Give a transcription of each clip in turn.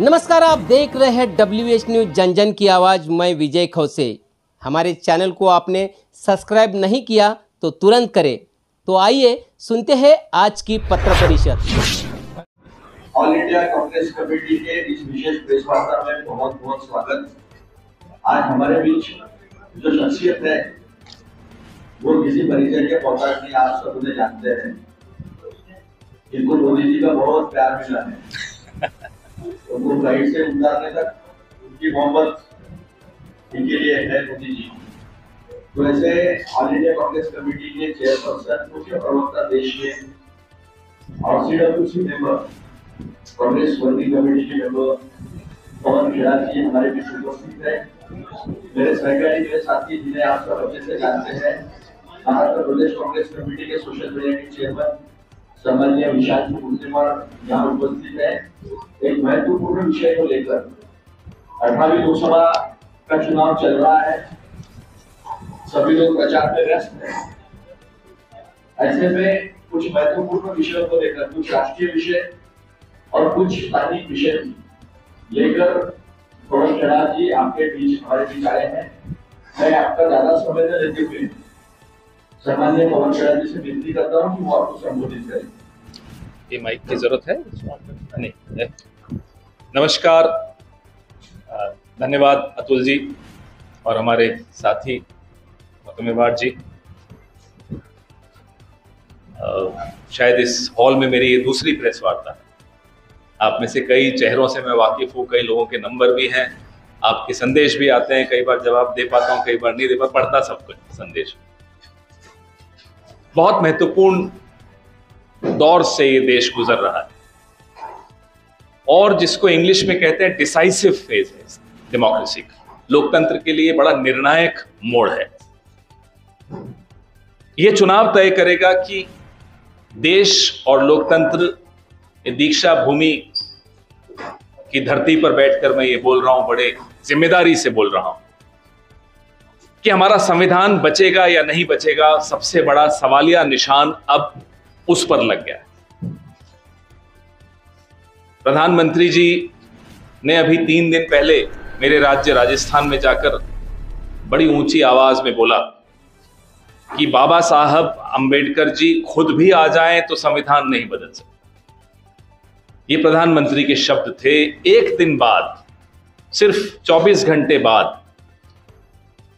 नमस्कार, आप देख रहे हैं WH न्यूज जन जन की आवाज़। मैं विजय खौसे। हमारे चैनल को आपने सब्सक्राइब नहीं किया तो तुरंत करें। तो आइए सुनते हैं आज की पत्र परिषद। ऑल इंडिया कांग्रेस कमेटी के इस विशेष प्रेस वार्ता में बहुत बहुत स्वागत। आज हमारे बीच जो शख्सियत है वो किसी परिचय के मोहताज नहीं, आप सब उन्हें जानते हैं। इनको मोदी जी का बहुत प्यार मिला है। उनको फ्लाइट से उतारने तक उनकी मोहब्बत इनके लिए है मोदी जी। तो ऐसे ऑल इंडिया कांग्रेस कमेटी के चेयरपर्सन, मुख्य प्रवक्ता देश के और CWC member, Congress working committee के मेंबर पवन खेड़ा जी हमारे बीच उपस्थित है। मेरे सहकारी, मेरे साथी जिन्हें आप सब अच्छे से जानते हैं, महाराष्ट्र प्रदेश कांग्रेस कमेटी के सोशल मीडिया के चेयरमैन सम्माननीय विशाल जी मुर्तीमार यहाँ उपस्थित है। एक महत्वपूर्ण विषय को लेकर 18वीं लोकसभा का चुनाव चल रहा है, सभी लोग प्रचार में व्यस्त हैं। ऐसे में कुछ महत्वपूर्ण विषयों को लेकर, कुछ राष्ट्रीय विषय और कुछ स्थानीय विषय लेकर पवन खेड़ा जी आपके बीच, हमारे बीच आए हैं। मैं आपका ज्यादा समय न लेते हुए सामान्य पवन खेड़ा जी से विनती करता हूँ कि वो आपको संबोधित करें। ये माइक की जरूरत है? नहीं। नमस्कार, धन्यवाद अतुल जी और हमारे साथी मुर्तीमार जी। शायद इस हॉल में मेरी ये दूसरी प्रेस वार्ता है। आप में से कई चेहरों से मैं वाकिफ हूँ, कई लोगों के नंबर भी हैं, आपके संदेश भी आते हैं। कई बार जवाब दे पाता हूँ, कई बार नहीं दे पाता, पढ़ता सब कुछ संदेश। बहुत महत्वपूर्ण दौर से ये देश गुजर रहा है और जिसको इंग्लिश में कहते हैं डिसाइसिव फेज है डेमोक्रेसी का। लोकतंत्र के लिए बड़ा निर्णायक मोड़ है। ये चुनाव तय करेगा कि देश और लोकतंत्र दीक्षा भूमि की धरती पर बैठकर मैं ये बोल रहा हूं, बड़े जिम्मेदारी से बोल रहा हूं कि हमारा संविधान बचेगा या नहीं बचेगा। सबसे बड़ा सवालिया निशान अब उस पर लग गया है। प्रधानमंत्री जी ने अभी 3 दिन पहले मेरे राज्य राजस्थान में जाकर बड़ी ऊंची आवाज में बोला कि बाबा साहब अंबेडकर जी खुद भी आ जाएं तो संविधान नहीं बदल सकता। ये प्रधानमंत्री के शब्द थे। एक दिन बाद, सिर्फ 24 घंटे बाद,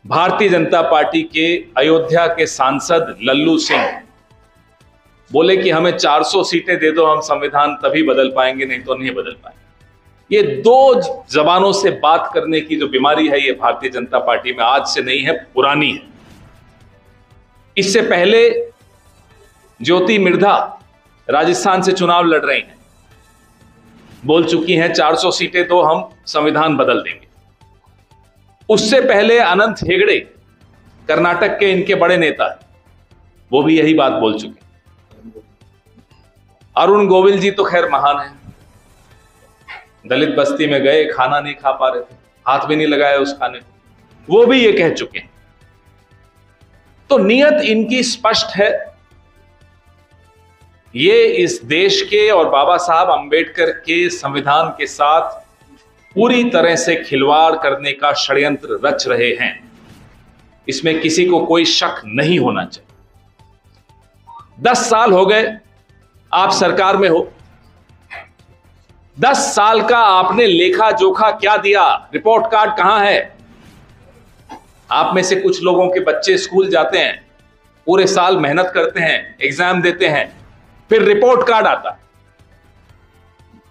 भारतीय जनता पार्टी के अयोध्या के सांसद लल्लू सिंह बोले कि हमें 400 सीटें दे दो, हम संविधान तभी बदल पाएंगे, नहीं तो नहीं बदल पाएंगे। ये दो जबानों से बात करने की जो बीमारी है, ये भारतीय जनता पार्टी में आज से नहीं है, पुरानी है। इससे पहले ज्योति मिर्धा राजस्थान से चुनाव लड़ रही हैं, बोल चुकी हैं 400 सीटें तो हम संविधान बदल देंगे। उससे पहले अनंत हेगड़े कर्नाटक के इनके बड़े नेता हैं, वो भी यही बात बोल चुके। अरुण गोविल जी तो खैर महान है, दलित बस्ती में गए, खाना नहीं खा पा रहे थे, हाथ भी नहीं लगाया उस खाने को, वो भी ये कह चुके हैं। तो नियत इनकी स्पष्ट है। ये इस देश के और बाबा साहब अंबेडकर के संविधान के साथ पूरी तरह से खिलवाड़ करने का षड्यंत्र रच रहे हैं। इसमें किसी को कोई शक नहीं होना चाहिए। 10 साल हो गए आप सरकार में हो। 10 साल का आपने लेखा जोखा क्या दिया? रिपोर्ट कार्ड कहां है? आप में से कुछ लोगों के बच्चे स्कूल जाते हैं, पूरे साल मेहनत करते हैं, एग्जाम देते हैं, फिर रिपोर्ट कार्ड आता है।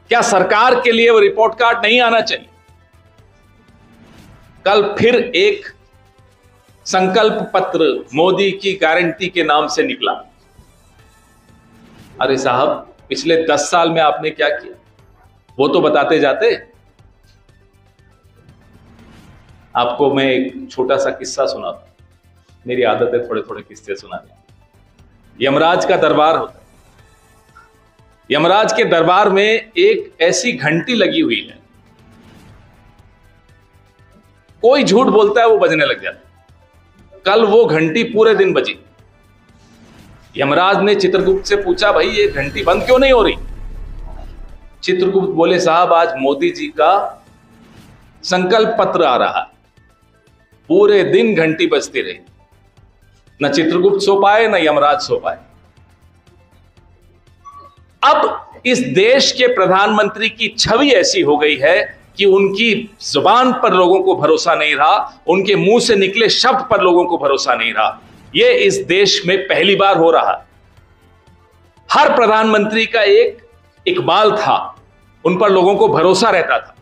क्या सरकार के लिए वो रिपोर्ट कार्ड नहीं आना चाहिए? कल फिर एक संकल्प पत्र मोदी की गारंटी के नाम से निकला। अरे साहब, पिछले 10 साल में आपने क्या किया वो तो बताते जाते। आपको मैं एक छोटा सा किस्सा सुनाता हूं। मेरी आदत है थोड़े थोड़े किस्से सुनाने। यमराज का दरबार होता है। यमराज के दरबार में एक ऐसी घंटी लगी हुई है, कोई झूठ बोलता है वो बजने लग जाता है। कल वो घंटी पूरे दिन बजी। यमराज ने चित्रगुप्त से पूछा, भाई ये घंटी बंद क्यों नहीं हो रही? चित्रगुप्त बोले, साहब आज मोदी जी का संकल्प पत्र आ रहा है। पूरे दिन घंटी बजती रही, न चित्रगुप्त सो पाए न यमराज सो पाए। अब इस देश के प्रधानमंत्री की छवि ऐसी हो गई है कि उनकी जुबान पर लोगों को भरोसा नहीं रहा, उनके मुंह से निकले शब्द पर लोगों को भरोसा नहीं रहा। यह इस देश में पहली बार हो रहा। हर प्रधानमंत्री का एक इकबाल था, उन पर लोगों को भरोसा रहता था।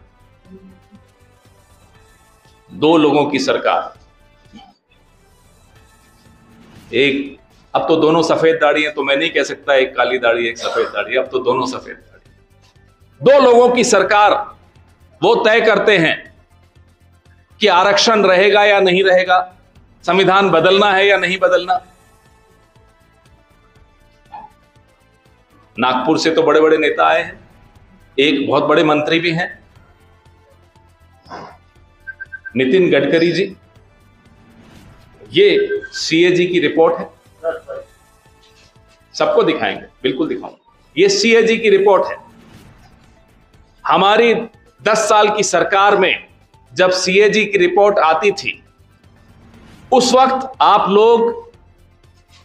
दो लोगों की सरकार, एक, अब तो दोनों सफेद दाढ़ी हैं, तो मैं नहीं कह सकता एक काली दाढ़ी एक सफेद दाढ़ी, अब तो दोनों सफेद दाढ़ी। दो लोगों की सरकार, वो तय करते हैं कि आरक्षण रहेगा या नहीं रहेगा, संविधान बदलना है या नहीं बदलना। नागपुर से तो बड़े बड़े नेता आए हैं, एक बहुत बड़े मंत्री भी हैं, नितिन गडकरी जी। ये सीएजी की रिपोर्ट है, सबको दिखाएंगे, बिल्कुल दिखाऊंगा। ये सीएजी की रिपोर्ट है। हमारी 10 साल की सरकार में जब सीएजी की रिपोर्ट आती थी, उस वक्त आप लोग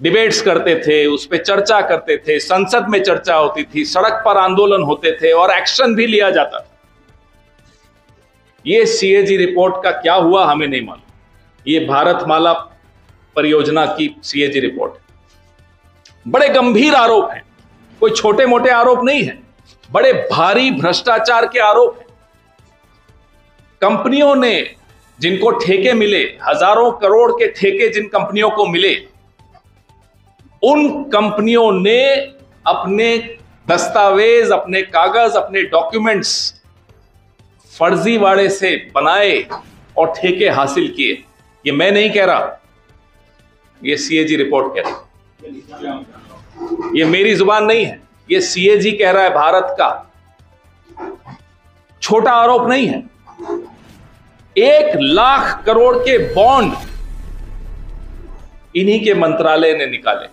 डिबेट्स करते थे, उस पर चर्चा करते थे, संसद में चर्चा होती थी, सड़क पर आंदोलन होते थे और एक्शन भी लिया जाता था। ये सीएजी रिपोर्ट का क्या हुआ हमें नहीं मालूम। ये भारतमाला परियोजना की सीएजी रिपोर्ट है। बड़े गंभीर आरोप हैं, कोई छोटे मोटे आरोप नहीं है, बड़े भारी भ्रष्टाचार के आरोप हैं। कंपनियों ने, जिनको ठेके मिले, हजारों करोड़ के ठेके जिन कंपनियों को मिले, उन कंपनियों ने अपने दस्तावेज, अपने कागज, अपने डॉक्यूमेंट्स फर्जीवाड़े से बनाए और ठेके हासिल किए। ये मैं नहीं कह रहा, ये सीएजी रिपोर्ट कह रही है, ये मेरी जुबान नहीं है, ये सीएजी कह रहा है। भारत का छोटा आरोप नहीं है। 1 लाख करोड़ के बॉन्ड इन्हीं के मंत्रालय ने निकाले,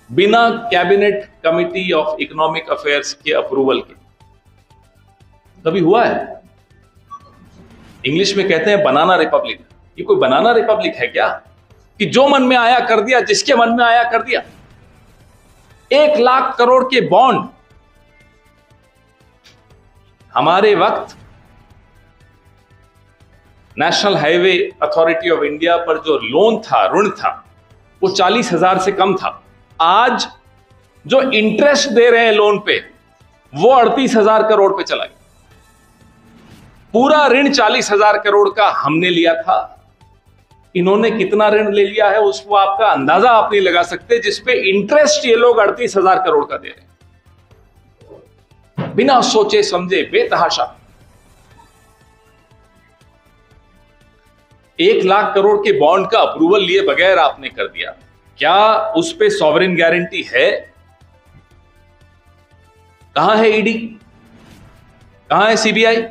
बिना cabinet committee of economic affairs के अप्रूवल के। कभी हुआ है? इंग्लिश में कहते हैं बनाना रिपब्लिक। ये कोई बनाना रिपब्लिक है क्या कि जो मन में आया कर दिया, जिसके मन में आया कर दिया? 1 लाख करोड़ के बॉन्ड। हमारे वक्त national highway authority of India पर जो लोन था, ऋण था, वो 40,000 से कम था। आज जो इंटरेस्ट दे रहे हैं लोन पे, वो 38,000 करोड़ पे चला गया। पूरा ऋण 40,000 करोड़ का हमने लिया था। इन्होंने कितना ऋण ले लिया है उसको आपका अंदाजा आप नहीं लगा सकते, जिसपे इंटरेस्ट ये लोग 38,000 करोड़ का दे रहे हैं, बिना सोचे समझे, बेतहाशा। 1 लाख करोड़ के बॉन्ड का अप्रूवल लिए बगैर आपने कर दिया। क्या उस पे सॉवरेन गारंटी है? कहां है ईडी? कहां है सीबीआई?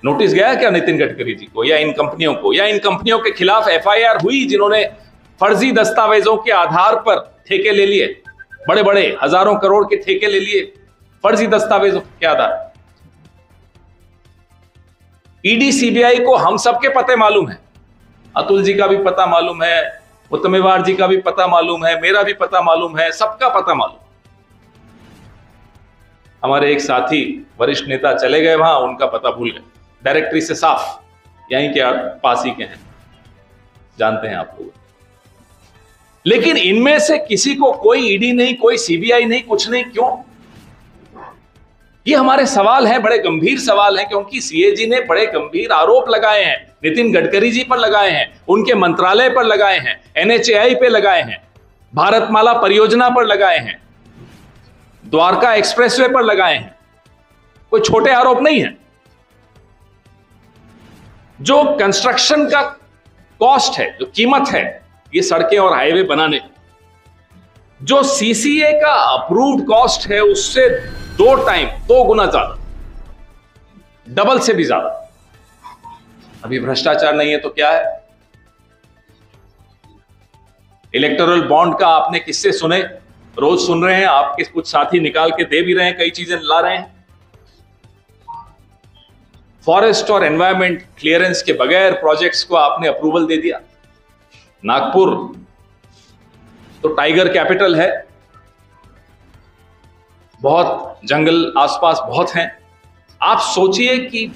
नोटिस गया क्या नितिन गडकरी जी को या इन कंपनियों को, या इन कंपनियों के खिलाफ एफआईआर हुई जिन्होंने फर्जी दस्तावेजों के आधार पर ठेके ले लिए, बड़े बड़े हजारों करोड़ के ठेके ले लिए फर्जी दस्तावेजों के आधार? ईडी सीबीआई को हम सबके पते मालूम है, अतुल जी का भी पता मालूम है, उत्तमेवार जी का भी पता मालूम है, मेरा भी पता मालूम है, सबका पता मालूम। हमारे एक साथी वरिष्ठ नेता चले गए वहां, उनका पता भूल गए, डायरेक्टरी से साफ, यहीं के पास ही के हैं, जानते हैं आप लोग। लेकिन इनमें से किसी को कोई ईडी नहीं, कोई सीबीआई नहीं, कुछ नहीं। क्यों? ये हमारे सवाल हैं, बड़े गंभीर सवाल हैं, क्योंकि सीएजी ने बड़े गंभीर आरोप लगाए हैं, नितिन गडकरी जी पर लगाए हैं, उनके मंत्रालय पर लगाए हैं, एनएचएआई पे लगाए हैं, भारतमाला परियोजना पर लगाए हैं, द्वारका एक्सप्रेसवे पर लगाए हैं। कोई छोटे आरोप नहीं है। जो कंस्ट्रक्शन का कॉस्ट है, जो कीमत है ये सड़कें और हाईवे बनाने, जो सीसीए का अप्रूव्ड कॉस्ट है उससे 2 गुना ज्यादा, डबल से भी ज्यादा। अभी भ्रष्टाचार नहीं है तो क्या है? इलेक्टोरल बॉन्ड का आपने किससे सुने? रोज सुन रहे हैं, आपके कुछ साथी निकाल के दे भी रहे हैं, कई चीजें ला रहे हैं। फॉरेस्ट और एनवायरमेंट क्लियरेंस के बगैर प्रोजेक्ट्स को आपने अप्रूवल दे दिया। नागपुर तो टाइगर कैपिटल है, बहुत जंगल आसपास बहुत हैं। आप सोचिए कि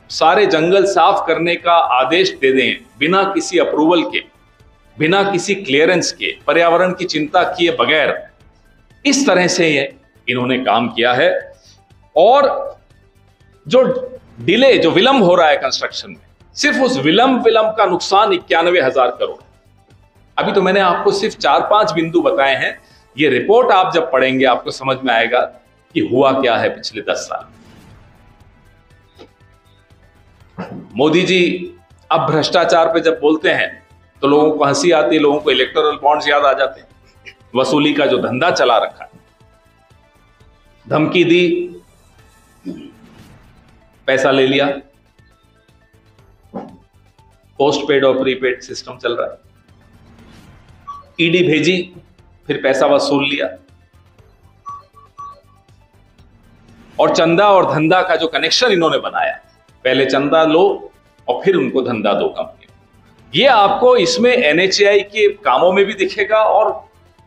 सारे जंगल साफ करने का आदेश दे दें बिना किसी अप्रूवल के, बिना किसी क्लियरेंस के, पर्यावरण की चिंता किए बगैर। इस तरह से ये इन्होंने काम किया है। और जो डिले, जो विलंब हो रहा है कंस्ट्रक्शन में, सिर्फ उस विलंब का नुकसान 91,000 करोड़। अभी तो मैंने आपको सिर्फ 4-5 बिंदु बताए हैं। ये रिपोर्ट आप जब पढ़ेंगे आपको समझ में आएगा कि हुआ क्या है पिछले 10 साल। मोदी जी अब भ्रष्टाचार पे जब बोलते हैं तो लोगों को हंसी आती है, लोगों को इलेक्टोरल बॉन्ड्स याद आ जाते हैं। वसूली का जो धंधा चला रखा है, धमकी दी, पैसा ले लिया, पोस्ट पेड और प्रीपेड सिस्टम चल रहा है। ईडी भेजी, फिर पैसा वसूल लिया। और चंदा और धंधा का जो कनेक्शन इन्होंने बनाया, पहले चंदा लो और फिर उनको धंधा दो कंपनी। ये आपको इसमें एनएचएआई के कामों में भी दिखेगा। और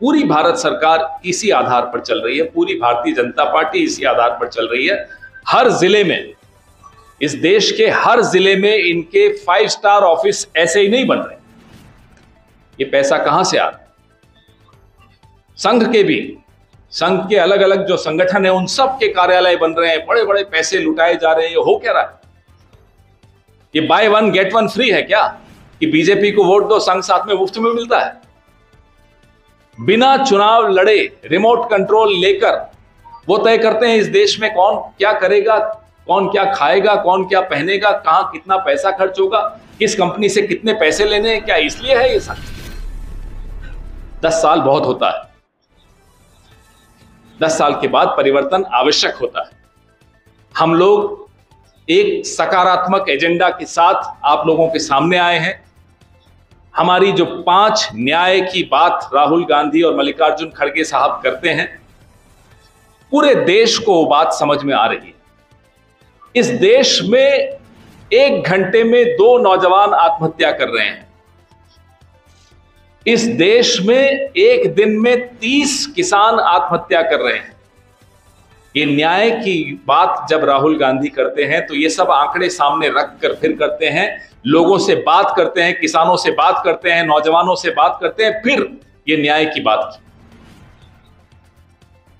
पूरी भारत सरकार इसी आधार पर चल रही है, पूरी भारतीय जनता पार्टी इसी आधार पर चल रही है। हर जिले में, इस देश के हर जिले में इनके 5 स्टार ऑफिस ऐसे ही नहीं बन रहे। ये पैसा कहां से आ रहा है? संघ के भी, संघ के अलग अलग जो संगठन है उन सब के कार्यालय बन रहे हैं, बड़े बड़े पैसे लुटाए जा रहे हैं। ये हो क्या रहा है? ये बाय 1 गेट 1 फ्री है क्या? कि बीजेपी को वोट दो, संघ साथ में मुफ्त में मिलता है? बिना चुनाव लड़े रिमोट कंट्रोल लेकर वो तय करते हैं इस देश में कौन क्या करेगा, कौन क्या खाएगा, कौन क्या पहनेगा, कहां कितना पैसा खर्च होगा, किस कंपनी से कितने पैसे लेने हैं। क्या इसलिए है ये सब? 10 साल बहुत होता है। 10 साल के बाद परिवर्तन आवश्यक होता है। हम लोग एक सकारात्मक एजेंडा के साथ आप लोगों के सामने आए हैं। हमारी जो 5 न्याय की बात राहुल गांधी और मल्लिकार्जुन खड़गे साहब करते हैं, पूरे देश को वो बात समझ में आ रही है। इस देश में 1 घंटे में 2 नौजवान आत्महत्या कर रहे हैं। इस देश में एक दिन में 30 किसान आत्महत्या कर रहे हैं। ये न्याय की बात जब राहुल गांधी करते हैं तो ये सब आंकड़े सामने रख कर फिर करते हैं, लोगों से बात करते हैं, किसानों से बात करते हैं, नौजवानों से बात करते हैं, फिर ये न्याय की बात की।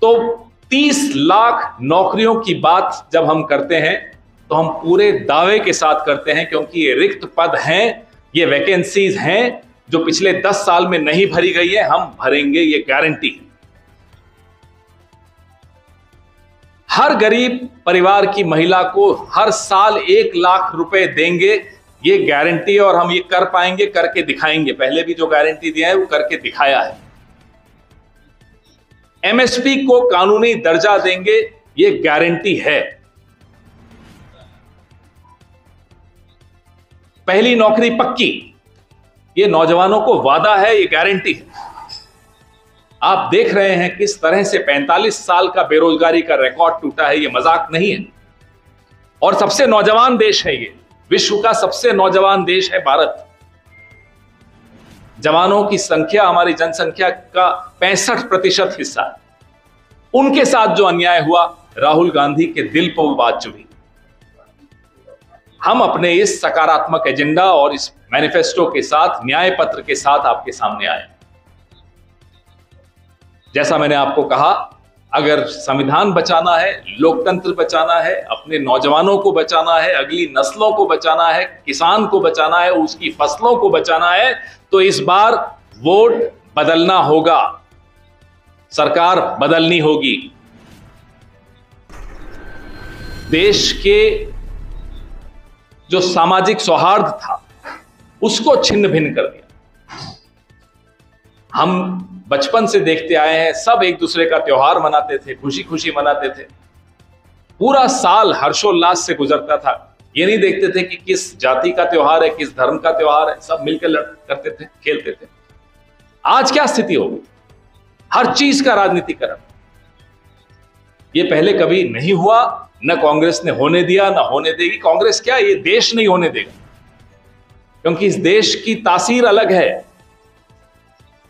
तो 30 लाख नौकरियों की बात जब हम करते हैं तो हम पूरे दावे के साथ करते हैं, क्योंकि ये रिक्त पद हैं, ये वैकेंसीज हैं जो पिछले 10 साल में नहीं भरी गई है, हम भरेंगे, ये गारंटी है। हर गरीब परिवार की महिला को हर साल 1 लाख रुपए देंगे, ये गारंटी है। और हम ये कर पाएंगे, करके दिखाएंगे। पहले भी जो गारंटी दिया है वो करके दिखाया है। एमएसपी को कानूनी दर्जा देंगे, ये गारंटी है। पहली नौकरी पक्की, ये नौजवानों को वादा है, ये गारंटी है। आप देख रहे हैं किस तरह से 45 साल का बेरोजगारी का रिकॉर्ड टूटा है, ये मजाक नहीं है। और सबसे नौजवान देश है ये, विश्व का सबसे नौजवान देश है भारत। जवानों की संख्या हमारी जनसंख्या का 65% हिस्सा है। उनके साथ जो अन्याय हुआ, राहुल गांधी के दिल पर वो बात चुभी। हम अपने इस सकारात्मक एजेंडा और इस मैनिफेस्टो के साथ, न्याय पत्र के साथ आपके सामने आए। जैसा मैंने आपको कहा, अगर संविधान बचाना है, लोकतंत्र बचाना है, अपने नौजवानों को बचाना है, अगली नस्लों को बचाना है, किसान को बचाना है, उसकी फसलों को बचाना है, तो इस बार वोट बदलना होगा, सरकार बदलनी होगी। देश के जो सामाजिक सौहार्द था उसको छिन्न भिन्न कर दिया। हम बचपन से देखते आए हैं, सब एक दूसरे का त्योहार मनाते थे, खुशी खुशी मनाते थे, पूरा साल हर्षोल्लास से गुजरता था। ये नहीं देखते थे कि किस जाति का त्योहार है, किस धर्म का त्योहार है, सब मिलकर करते थे, खेलते थे। आज क्या स्थिति हो गई? हर चीज का राजनीतिकरण। ये पहले कभी नहीं हुआ, न कांग्रेस ने होने दिया, न होने देगी। कांग्रेस क्या, ये देश नहीं होने देगा, क्योंकि इस देश की तासीर अलग है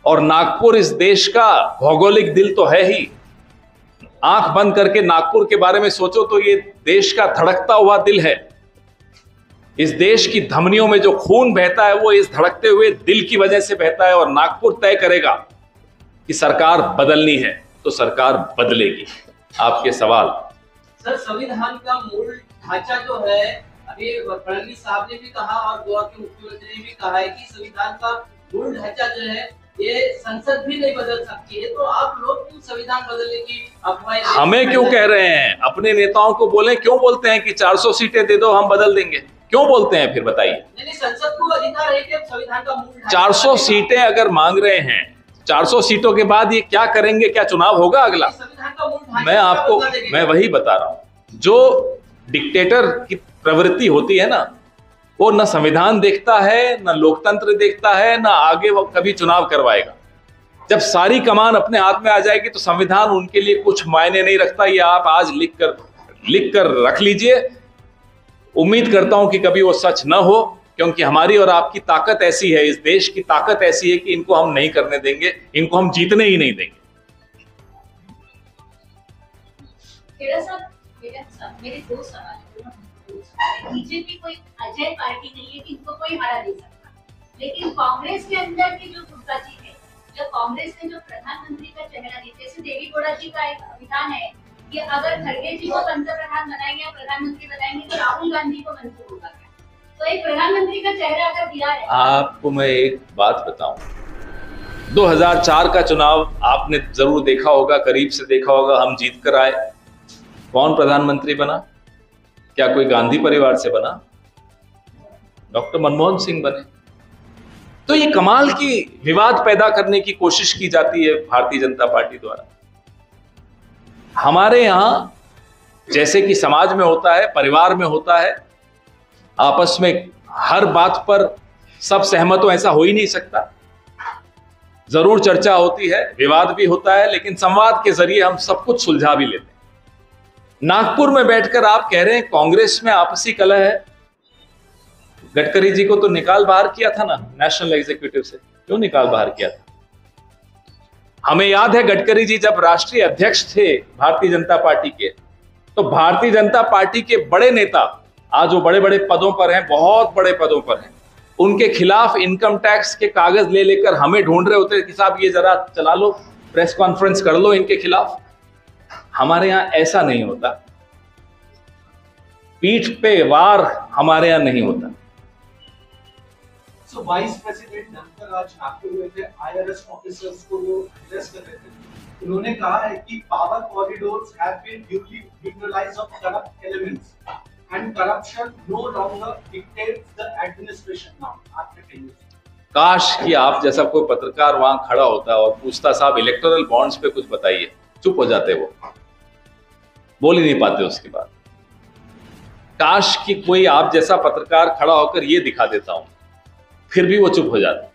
और नागपुर इस देश का भौगोलिक दिल तो है ही। आंख बंद करके नागपुर के बारे में सोचो तो ये देश का धड़कता हुआ दिल है। इस देश की धमनियों में जो खून बहता है वो इस धड़कते हुए दिल की वजह से बहता है। और नागपुर तय करेगा कि सरकार बदलनी है तो सरकार बदलेगी। आपके सवाल। सर, संविधान का मूल ढांचा जो है, अभी फडणवीस साहब ने भी कहा और गोवा के मुख्यमंत्री ने भी कहा है कि संविधान का मूल ढांचा जो है ये संसद भी नहीं बदल सकती है, तो आप लोग क्यों संविधान बदलने की अफवाहें? हमें क्यों कह रहे हैं? अपने नेताओं को बोले, क्यों बोलते हैं कि 400 सीटें दे दो हम बदल देंगे? क्यों बोलते हैं फिर बताइए? नहीं, संसद को अधिकार है कि संविधान का मूल 400 सीटें अगर मांग रहे हैं, 400 सीटों के बाद ये क्या करेंगे? क्या चुनाव होगा अगला? मैं वही बता रहा हूं, जो डिक्टेटर की प्रवृत्ति होती है ना, वो न संविधान देखता है, न लोकतंत्र देखता है, न आगे वो कभी चुनाव करवाएगा। जब सारी कमान अपने हाथ में आ जाएगी तो संविधान उनके लिए कुछ मायने नहीं रखता। ये आप आज लिख कर रख लीजिए। उम्मीद करता हूं कि कभी वो सच न हो, क्योंकि हमारी और आपकी ताकत ऐसी है, इस देश की ताकत ऐसी है कि इनको हम नहीं करने देंगे, इनको हम जीतने ही नहीं देंगे। मेरे दो सवाल। बीजेपी कोई अजय पार्टी नहीं है कि इनको कोई हरा नहीं सकता, लेकिन कांग्रेस के अंदर की जो गुटबाजी है, जो कांग्रेस ने जो प्रधानमंत्री का चेहरा दी, जैसे देवी गौड़ा जी का एक विधान है कि अगर खड़गे जी को पंतप्रधान बनाएंगे या प्रधानमंत्री बनाएंगे तो राहुल गांधी को मंजूर होगा। तो एक प्रधानमंत्री का चेहरा अगर दिया है। आपको मैं एक बात बताऊं, 2004 का चुनाव आपने जरूर देखा होगा, करीब से देखा होगा। हम जीत कर आए, कौन प्रधानमंत्री बना? क्या कोई गांधी परिवार से बना? डॉक्टर मनमोहन सिंह बने। तो ये कमाल की विवाद पैदा करने की कोशिश की जाती है भारतीय जनता पार्टी द्वारा। हमारे यहां जैसे कि समाज में होता है, परिवार में होता है, आपस में हर बात पर सब सहमत हो ऐसा हो ही नहीं सकता। जरूर चर्चा होती है, विवाद भी होता है, लेकिन संवाद के जरिए हम सब कुछ सुलझा भी लेते हैं। नागपुर में बैठकर आप कह रहे हैं कांग्रेस में आपसी कलह है। गडकरी जी को तो निकाल बाहर किया था ना नेशनल एग्जीक्यूटिव से। क्यों निकाल बाहर किया था? हमें याद है गडकरी जी जब राष्ट्रीय अध्यक्ष थे भारतीय जनता पार्टी के, तो भारतीय जनता पार्टी के बड़े नेता आज वो बड़े बड़े पदों पर हैं, बहुत बड़े पदों पर हैं, उनके खिलाफ इनकम टैक्स के कागज ले लेकर हमें ढूंढ रहे होते कि साहब ये जरा चला लो, प्रेस कॉन्फ्रेंस कर लो इनके खिलाफ। हमारे यहां ऐसा नहीं होता, पीठ पे वार हमारे यहां नहीं होता। वाइस प्रेसिडेंट धनखड़ आज नागपुर में थे, IRS ऑफिसर्स को वो एड्रेस कर रहे थे। उन्होंने कहा है कि power corridors have been duly neutralised of corrupt elements and corruption no longer dictates the administration now. आपके कहिए। काश कि आप जैसा कोई पत्रकार वहां खड़ा होता और पूछता साहब इलेक्टोरल बॉन्ड्स पे कुछ बताइए, चुप हो जाते, वो बोल ही नहीं पाते उसके बाद। काश कि कोई आप जैसा पत्रकार खड़ा होकर ये दिखा देता हूं, फिर भी वो चुप हो जाते।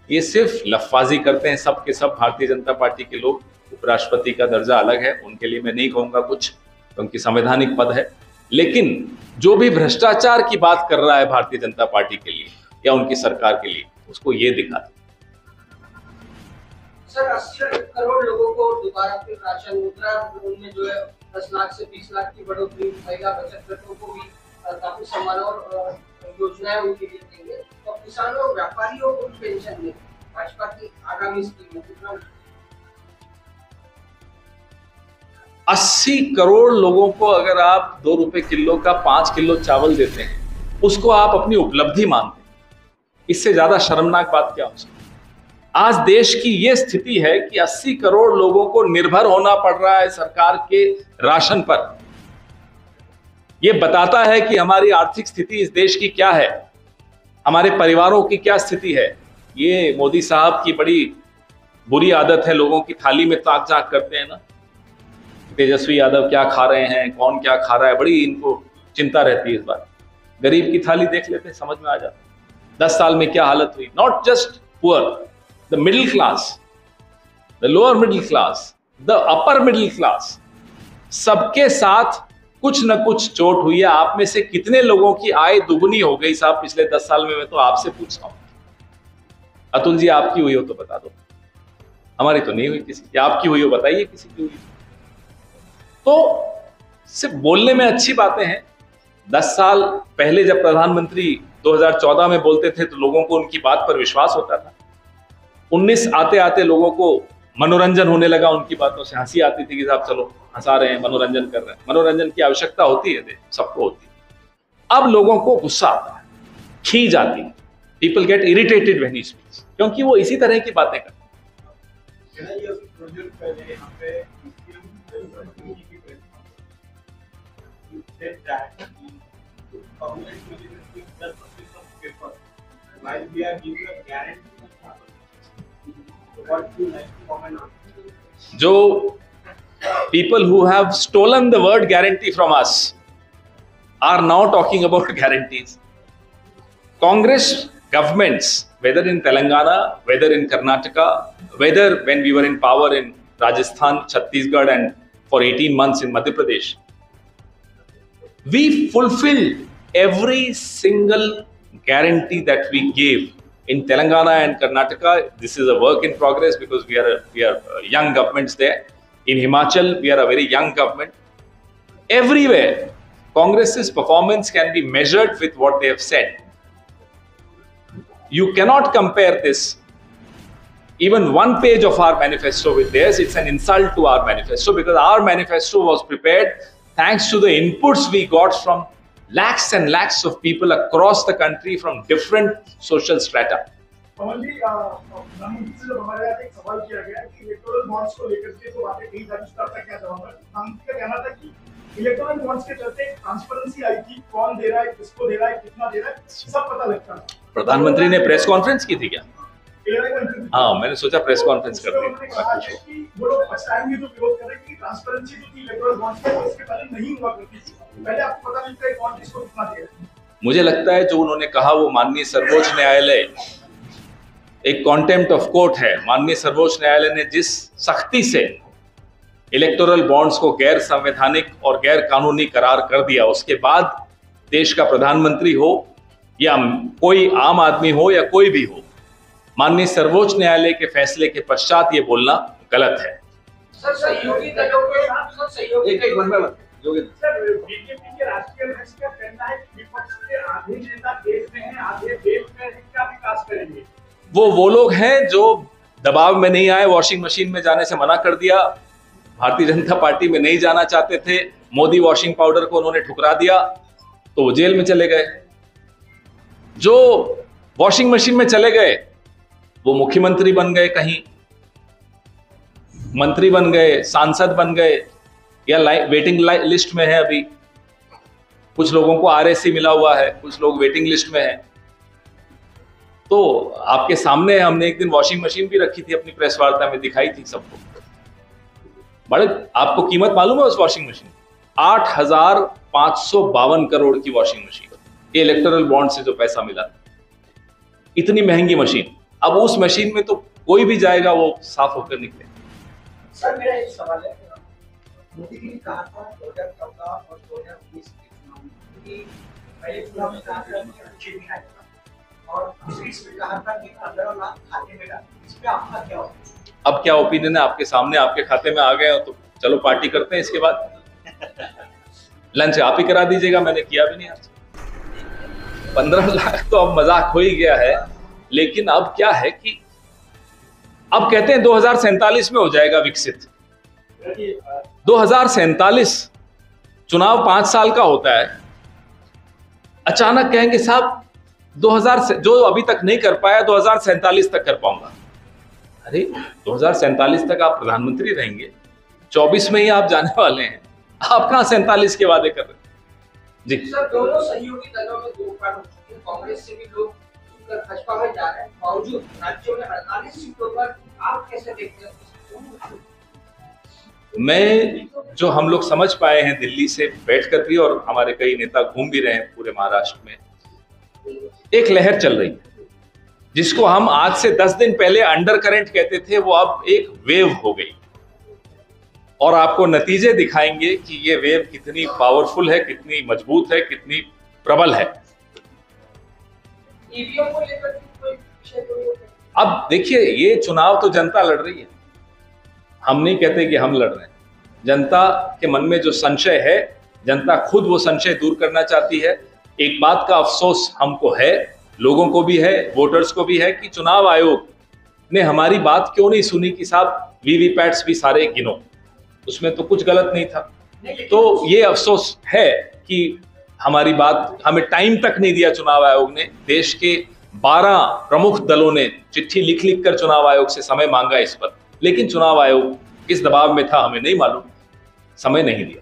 ये सिर्फ लफ्फाजी करते हैं सब के सब भारतीय जनता पार्टी के लोग। उपराष्ट्रपति का दर्जा अलग है, उनके लिए मैं नहीं कहूंगा कुछ, क्योंकि संवैधानिक पद है, लेकिन जो भी भ्रष्टाचार की बात कर रहा है भारतीय जनता पार्टी के लिए या उनकी सरकार के लिए, उसको ये दिखा दे। सर, 80 करोड़ लोगों को दोबारा फिर राशन मुद्रा में जो है 10 लाख से 20 लाख की बढ़ोतरी, महिला बचत गठों को भी काफी सम्मान और योजनाएं उनके लिए देंगे, और किसानों और व्यापारियों को भी पेंशन देंगे। भाजपा की आगामी स्कीम कितना? 80 करोड़ लोगों को अगर आप 2 रुपए किलो का 5 किलो चावल देते हैं, उसको आप अपनी उपलब्धि मानते हैं, इससे ज्यादा शर्मनाक बात क्या हो सकती है? आज देश की यह स्थिति है कि 80 करोड़ लोगों को निर्भर होना पड़ रहा है सरकार के राशन पर। यह बताता है कि हमारी आर्थिक स्थिति इस देश की क्या है, हमारे परिवारों की क्या स्थिति है। ये मोदी साहब की बड़ी बुरी आदत है, लोगों की थाली में ताक झांक करते हैं ना, तेजस्वी यादव क्या खा रहे हैं, कौन क्या खा रहा है, बड़ी इनको चिंता रहती है। इस बार गरीब की थाली देख लेते, समझ में आ जाता 10 साल में क्या हालत हुई। Not just poor, the middle class, the lower middle class, the upper middle class, सबके साथ कुछ न कुछ चोट हुई है। आप में से कितने लोगों की आय दुगनी हो गई साहब पिछले 10 साल में? मैं तो आपसे पूछ रहा हूं। अतुल जी, आपकी हुई हो तो बता दो, हमारी तो नहीं हुई किसी की। आपकी हुई हो बताइए किसी की हुई। तो सिर्फ बोलने में अच्छी बातें हैं। 10 साल पहले जब प्रधानमंत्री 2014 में बोलते थे तो लोगों को उनकी बात पर विश्वास होता था। 19 आते आते लोगों को मनोरंजन होने लगा, उनकी बातों से हंसी आती थी कि साहब चलो हंसा रहे हैं, मनोरंजन कर रहे हैं। मनोरंजन की आवश्यकता होती है, सबको होती है। अब लोगों को गुस्सा आता है, खींच आती है। People get irritated when he speaks, क्योंकि वो इसी तरह की बातें करते हैं। जो people who have stolen the word guarantee from us are now talking about guarantees. Congress governments, whether in Telangana, whether in Karnataka, whether when we were in power in Rajasthan, Chhattisgarh, and for 18 months in Madhya Pradesh, we fulfilled every single guarantee that we gave. In Telangana and Karnataka, this is a work in progress because we are young governments there. In Himachal, we are a very young government. Everywhere, Congress's performance can be measured with what they have said. You cannot compare this. Even one page of our manifesto with theirs, it's an insult to our manifesto, because our manifesto was prepared thanks to the inputs we got from lakhs and lakhs of people across the country from different social strata. पवन जी, प्रधानमंत्री से जब हमारे यहाँ एक सवाल किया गया कि इलेक्टोरल बॉन्ड्स को लेकर के तो बातें कही जा रही, उसका आपका क्या जवाब है? प्रधानमंत्री का कहना था कि इलेक्टोरल बॉन्ड्स के चलते ट्रांसपेरेंसी आई थी, कौन दे रहा है, किसको दे रहा है, कितना दे रहा है, सब पता लगता है। प्रधानमंत्री ने प्रेस कॉन्फ्रेंस की थी क्या? हाँ, मैंने सोचा प्रेस कॉन्फ्रेंस कर दी। वो लोग पछताएंगे जो विरोध कर रहे हैं कि ट्रांसपेरेंसी जो थी इलेक्टोरल बॉन्ड्स में, इसके पहले नहीं हुआ करती थी। पहले आपको पता नहीं था कौन किसको कितना दे रहा है। मुझे लगता है जो उन्होंने कहा वो माननीय सर्वोच्च न्यायालय, एक कॉन्टेम्प्ट ऑफ कोर्ट है। माननीय सर्वोच्च न्यायालय ने जिस सख्ती से इलेक्टोरल बॉन्ड्स को गैर संवैधानिक और गैर कानूनी करार कर दिया, उसके बाद देश का प्रधानमंत्री हो या कोई आम आदमी हो या कोई भी हो, माननीय सर्वोच्च न्यायालय के फैसले के पश्चात ये बोलना गलत है। सर, सहयोगी दलों के साथ सहयोगी बीजेपी के राष्ट्रीय अध्यक्ष का कहना है कि विपक्ष के आधे नेता देश में हैं, आधे देश में क्या विकास करेंगे। वो लोग हैं जो दबाव में नहीं आए, वॉशिंग मशीन में जाने से मना कर दिया, भारतीय जनता पार्टी में नहीं जाना चाहते थे, मोदी वॉशिंग पाउडर को उन्होंने ठुकरा दिया तो वो जेल में चले गए। जो वॉशिंग मशीन में चले गए वो मुख्यमंत्री बन गए, कहीं मंत्री बन गए, सांसद बन गए, या वेटिंग लिस्ट में है। अभी कुछ लोगों को आरएससी मिला हुआ है, कुछ लोग वेटिंग लिस्ट में है। तो आपके सामने हमने एक दिन वॉशिंग मशीन भी रखी थी, अपनी प्रेस वार्ता में दिखाई थी सबको। बड़े आपको कीमत मालूम है उस वॉशिंग मशीन? 8,552 करोड़ की वॉशिंग मशीन, ये इलेक्टोरल बॉन्ड से जो पैसा मिला, इतनी महंगी मशीन। अब उस मशीन में तो कोई भी जाएगा वो साफ होकर निकले। सर, मेरा एक सवाल है, मोदी जी ने कहा था 2014 और 2019 के चुनाव में, पहले चुनाव में कहा था कि नहीं आएगा और दूसरी इसमें कहा था कि 15 लाख खाते में डालें। इस पे आपका क्या होगा? अब क्या ओपिनियन है आपके सामने? आपके खाते में आ गए हो तो चलो पार्टी करते हैं। इसके बाद लंच आप ही करा दीजिएगा, मैंने किया भी नहीं आज। 15 लाख तो अब मजाक हो ही गया है, लेकिन अब क्या है कि अब कहते हैं 2047 में हो जाएगा विकसित। 2047 चुनाव 5 साल का होता है, अचानक कहेंगे साहब 2000 से जो अभी तक नहीं कर पाया 2047 तक कर पाऊंगा। अरे 2047 तक आप प्रधानमंत्री रहेंगे, 24 में ही आप जाने वाले हैं, आप कहां 47 के वादे कर रहे हैं? जी सर, दोनों सहयोगी दलों में 2 बार हो चुके हैं, कांग्रेस से भी लोग भाजपा में जा रहे हैं, बावजूद राज्यों में 48 सीटों पर आप कैसे देखते हैं? मैं जो हम लोग समझ पाए हैं दिल्ली से बैठकर भी, और हमारे कई नेता घूम भी रहे हैं पूरे महाराष्ट्र में, एक लहर चल रही है जिसको हम आज से 10 दिन पहले अंडर करंट कहते थे, वो अब एक वेव हो गई। और आपको नतीजे दिखाएंगे कि ये वेव कितनी पावरफुल है, कितनी मजबूत है, कितनी प्रबल है। ईवीएम को लेकर कोई विषय तो अब देखिए, ये चुनाव तो जनता लड़ रही है, हम नहीं कहते कि हम लड़ रहे हैं। जनता के मन में जो संशय है, जनता खुद वो संशय दूर करना चाहती है। एक बात का अफसोस हमको है, लोगों को भी है, वोटर्स को भी है, कि चुनाव आयोग ने हमारी बात क्यों नहीं सुनी कि साहब वीवीपैट्स भी सारे गिनो, उसमें तो कुछ गलत नहीं था। तो ये अफसोस है कि हमारी बात, हमें टाइम तक नहीं दिया चुनाव आयोग ने। देश के 12 प्रमुख दलों ने चिट्ठी लिख लिख कर चुनाव आयोग से समय मांगा इस पर, लेकिन चुनाव आयोग किस दबाव में था हमें नहीं मालूम, समय नहीं दिया।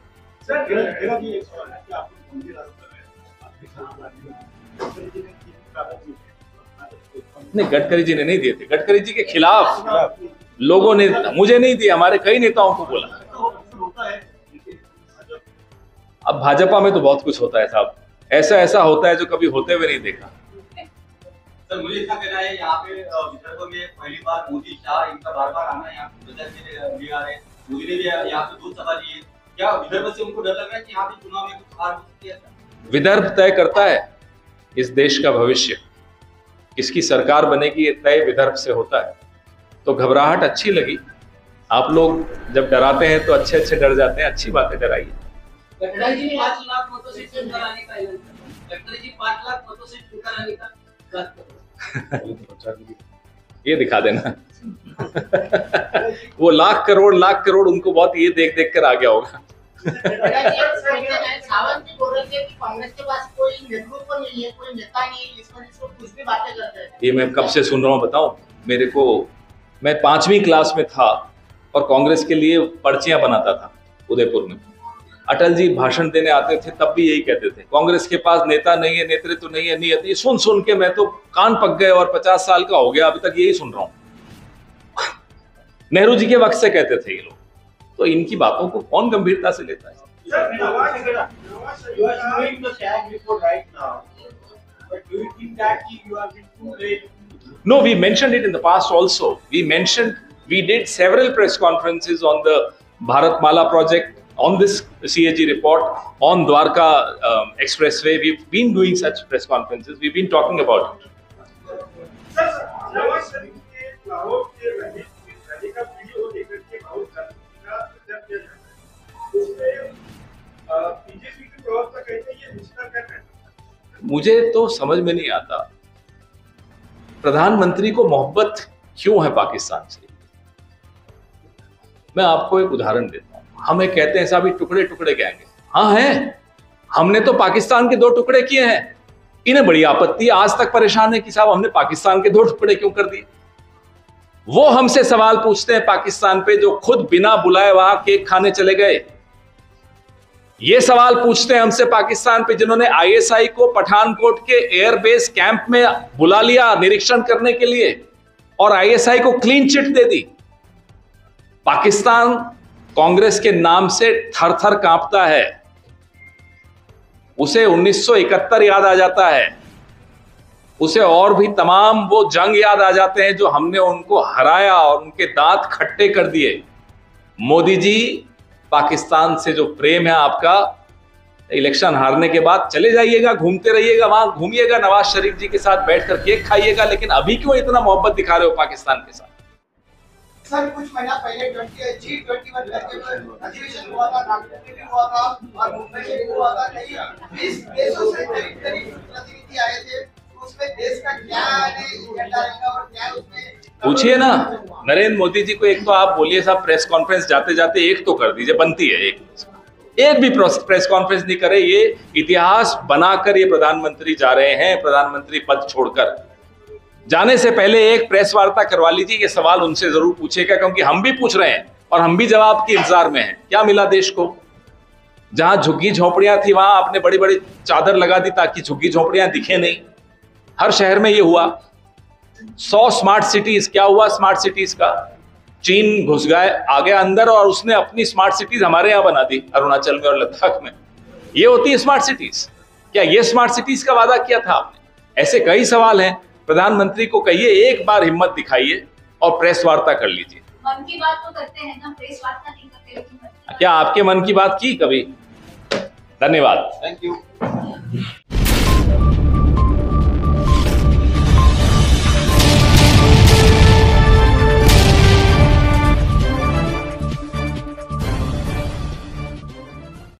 नहीं, गडकरी जी ने नहीं दिए थे, गडकरी जी के खिलाफ लोगों ने, मुझे नहीं दिए, हमारे कई नेताओं को बोला। अब भाजपा में तो बहुत कुछ होता है साहब, ऐसा ऐसा होता है जो कभी होते हुए नहीं देखा। सर, मुझे इसका कहना है, यहाँ पे विदर्भ में पहली बार मोदी शाह इनका बार-बार आना यहाँ प्रचार के लिए आ रहे हैं। मोदी ने भी यहाँ पे 2 सभा ली है। क्या विदर्भ से उनको डर लग रहा है कि यहाँ पे चुनाव में कुछ हार हो सकती है? विदर्भ तय करता है इस देश का भविष्य, किसकी सरकार बनेगी ये तय विदर्भ से होता है। तो घबराहट अच्छी लगी, आप लोग जब डराते हैं तो अच्छे अच्छे डर जाते हैं, अच्छी बातें डराइए। गडकरी जी 5 लाख मतों से चुन कराने का ऐलान किया। गडकरी जी 5 लाख मतों से चुन कराने का ये दिखा देना वो लाख करोड़ उनको बहुत ये देख देख कर आ गया होगा। सावंत जी बोल रहे थे कि कांग्रेस के पास कोई नेतृत्व नहीं है, कोई नेता नहीं है, जिसको कुछ भी बातें करते हैं। ये मैं कब से सुन रहा हूँ बताऊं? मेरे को, मैं 5वीं क्लास में था और कांग्रेस के लिए पर्चियां बनाता था उदयपुर में। अटल जी भाषण देने आते थे तब भी यही कहते थे, कांग्रेस के पास नेता नहीं है, नेतृत्व नहीं है, नियत। ये सुन सुन के मैं तो कान पक गए और 50 साल का हो गया, अभी तक यही सुन रहा हूँ। नेहरू जी के वक्त से कहते थे ये लोग, तो इनकी बातों को कौन गंभीरता से लेता है? No, we mentioned it in the past also. We did several press conferences on the Bharatmala project, on this CAG report, on Dwarka Expressway. We've been doing such press conferences. We've been talking about it. मुझे तो समझ में नहीं आता प्रधानमंत्री को मोहब्बत क्यों है पाकिस्तान से। मैं आपको एक उदाहरण देता हूं। हमें कहते हैं साहब टुकड़े टुकड़े गैंग है। हाँ है, हमने तो पाकिस्तान के 2 टुकड़े किए हैं। इन्हें बड़ी आपत्ति, आज तक परेशान है कि साहब हमने पाकिस्तान के 2 टुकड़े क्यों कर दिए। वो हमसे सवाल पूछते हैं पाकिस्तान पे जो खुद बिना बुलाए वहां केक खाने चले गए। ये सवाल पूछते हैं हमसे पाकिस्तान पे जिन्होंने ISI को पठानकोट के एयरबेस कैंप में बुला लिया निरीक्षण करने के लिए और ISI को क्लीन चिट दे दी। पाकिस्तान कांग्रेस के नाम से थर थर कांपता है। उसे 1971 याद आ जाता है, उसे और भी तमाम वो जंग याद आ जाते हैं जो हमने उनको हराया और उनके दांत खट्टे कर दिए। मोदी जी, पाकिस्तान से जो प्रेम है आपका, इलेक्शन हारने के बाद चले जाइएगा, घूमते रहिएगा, वहां घूमिएगा, नवाज शरीफ जी के साथ बैठकर केक खाइएगा, लेकिन अभी क्यों इतना मोहब्बत दिखा रहे हो पाकिस्तान के साथ? सर, कुछ महीना पहले G21 करके अधिवेशन हुआ था, नागपुर में भी हुआ था और मुंबई में भी हुआ था। कई 20 देशों से करीब प्रतिनिधि आए थे। उसमें देश का क्या एजेंडा रहेगा और क्या उसमें पूछिए ना नरेंद्र मोदी जी को। एक तो आप बोलिए साहब प्रेस कॉन्फ्रेंस जाते जाते एक तो कर दीजिए, बनती है एक भी प्रेस कॉन्फ्रेंस नहीं करे। ये इतिहास बनाकर ये प्रधानमंत्री जा रहे हैं, प्रधानमंत्री पद छोड़कर। जाने से पहले एक प्रेस वार्ता करवा लीजिए, ये सवाल उनसे जरूर पूछेगा, क्योंकि हम भी पूछ रहे हैं और हम भी जवाब के इंतजार में हैं। क्या मिला देश को? जहां झुग्गी झोपड़ियां थी वहां आपने बड़ी बड़ी चादर लगा दी ताकि झुग्गी झोपड़ियां दिखे नहीं। हर शहर में ये हुआ। 100 स्मार्ट सिटीज, क्या हुआ स्मार्ट सिटीज का? चीन घुस गए आ गया अंदर और उसने अपनी स्मार्ट सिटीज हमारे यहाँ बना दी, अरुणाचल में और लद्दाख में। ये होती है स्मार्ट सिटीज। क्या ये स्मार्ट सिटीज का वादा किया था आपने? ऐसे कई सवाल हैं। प्रधानमंत्री को कहिए एक बार हिम्मत दिखाइए और प्रेस वार्ता कर लीजिए। मन की बात तो करते हैं ना, प्रेस वार्ता नहीं करते, लेकिन क्या आपके मन की बात की कभी? धन्यवाद। Thank you.